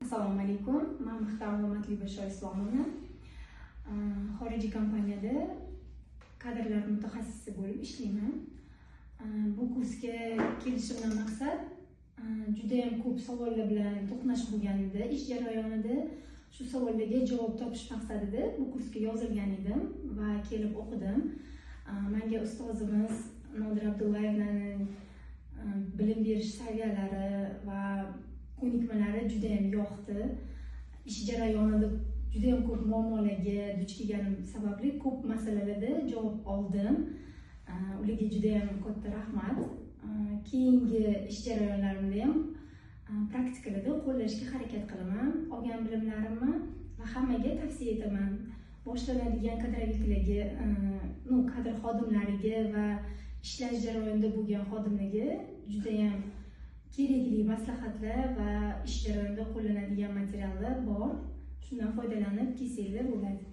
Assalomu alaykum. Men Muxtor Mamatli-Bashor Islomovna. Xorijiy kompaniyada kadrlar mutaxassisi bo'lib ishlayman. Bu kursga kelishimdan maqsad juda ham ko'p savollar bilan to'qnash bo'lganida, ish jarayonida shu savollarga javob topish maqsadida bu kursga yozilgan edim va kelib o'qidim. Menga ustozimiz Nodir Abdullayevning bilim berish saviyalari va ko'nikmalari juda ham yoqdi. Ish jarayonida juda ham ko'p muammolarga duch kelganim sababli ko'p masalalarda javob oldim. Ularga juda ham katta rahmat. Keyingi ish jarayonlarimda ham praktikalarda qo'llashga harakat qilaman. Olgan bilimlarimni va hammaga tavsiya etaman. Boshlanadigan kadroviklarga, kadr xodimlariga va ishlash jarayonida bo'lgan xodimlarga juda ham kerakli maslahatlar va ish jarayonida qo'llanadigan materiallar bor. Shundan foydalanib kelsanglar bo'ladi.